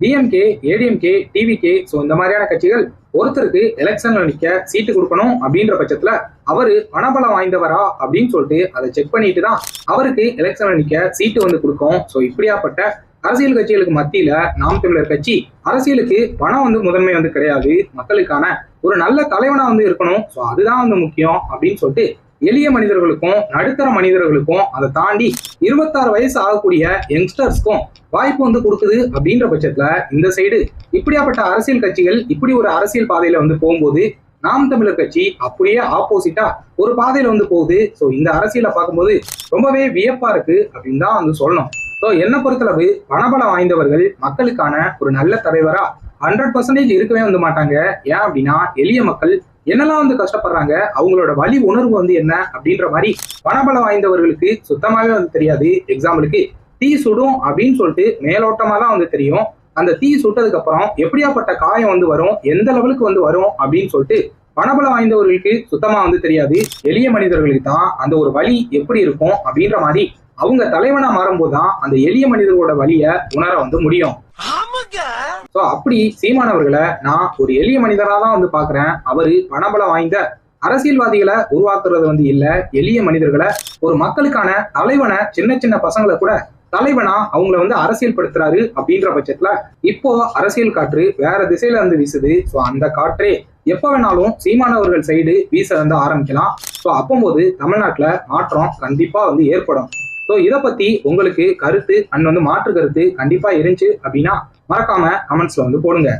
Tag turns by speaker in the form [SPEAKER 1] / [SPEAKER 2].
[SPEAKER 1] DMK, ADMK, TVK இந்த மாதிரியான கட்சிகள் ஒருத்தருக்கு எலெக்ஷன்ல நிக்க சீட்டு கொடுக்கணும் அப்படின்ற பட்சத்துல அவரு பணபலம் வாய்ந்தவரா அப்படின்னு சொல்லிட்டு அதை செக் பண்ணிட்டு தான் அவருக்கு எலெக்ஷன்ல நிக்க சீட்டு வந்து கொடுக்கும். இப்படியாப்பட்ட அரசியல் கட்சிகளுக்கு மத்தியில நாம் தமிழர் கட்சி அரசியலுக்கு பணம் வந்து முதன்மை வந்து கிடையாது, மக்களுக்கான ஒரு நல்ல தலைவனா வந்து இருக்கணும், அதுதான் வந்து முக்கியம் அப்படின்னு சொல்லிட்டு எளிய மனிதர்களுக்கும் நடுத்தர மனிதர்களுக்கும் அதை தாண்டி 26 வயசு ஆகக்கூடிய யங்ஸ்டர்ஸ்க்கும் வாய்ப்பு வந்து கொடுக்குது. அப்படின்ற பட்சத்துல இந்த சைடு இப்படியாப்பட்ட அரசியல் கட்சிகள் இப்படி ஒரு அரசியல் பாதையில வந்து போகும்போது நாம் தமிழர் கட்சி அப்படியே ஆப்போசிட்டா ஒரு பாதையில வந்து போகுது. இந்த அரசியலை பார்க்கும்போது ரொம்பவே வியப்பா இருக்கு அப்படின்னு தான் வந்து சொல்லணும். என்ன பொறுத்தளவு பணபலம் வாய்ந்தவர்கள் மக்களுக்கான ஒரு நல்ல தலைவரா 100% இருக்கவே வந்து மாட்டாங்க. ஏன் அப்படின்னா எளிய மக்கள் என்னெல்லாம் வந்து கஷ்டப்படுறாங்க, அவங்களோட வலி உணர்வு வந்து என்ன அப்படின்ற மாதிரி பணபலம் வாய்ந்தவர்களுக்கு சுத்தமாவே வந்து தெரியாது. எக்ஸாம்பிளுக்கு தீ சுடும் அப்படின்னு சொல்லிட்டு மேலோட்டமா தான் வந்து தெரியும். அந்த தீ சுட்டதுக்கு அப்புறம் எப்படியாப்பட்ட காயம் வந்து வரும், எந்த லெவலுக்கு வந்து வரும் அப்படின்னு சொல்லிட்டு பணபலம் வாய்ந்தவர்களுக்கு சுத்தமா வந்து தெரியாது. எளிய மனிதர்களுக்கு தான் அந்த ஒரு வலி எப்படி இருக்கும் அப்படின்ற மாதிரி அவங்க தலைவனா மாறும்போதுதான் அந்த எளிய மனிதர்களோட வலிய உணர வந்து முடியும். அப்படி சீமானவர்களை நான் ஒரு எளிய மனிதரா தான் வந்து பாக்குறேன். அவரு பணபலம் வாய்ந்த அரசியல்வாதிகளை உருவாக்குறது வந்து இல்ல, எளிய மனிதர்களை ஒரு மக்களுக்கான தலைவனை சின்ன சின்ன பசங்களை கூட தலைவனா அவங்கள வந்து அரசியல் படுத்துறாரு. அப்படின்ற பட்சத்துல இப்போ அரசியல் காற்று வேற திசையில வந்து வீசுது. அந்த காற்றே எப்ப வேணாலும் சீமானவர்கள் சைடு வீச வந்து ஆரம்பிக்கலாம். அப்போது தமிழ்நாட்டுல மாற்றம் கண்டிப்பா வந்து ஏற்படும். இதை பத்தி உங்களுக்கு கருத்து அண்ட் வந்து மாற்று கருத்து கண்டிப்பா இருந்துச்சு அப்படின்னா மறக்காம கமெண்ட்ஸ்ல வந்து போடுங்க.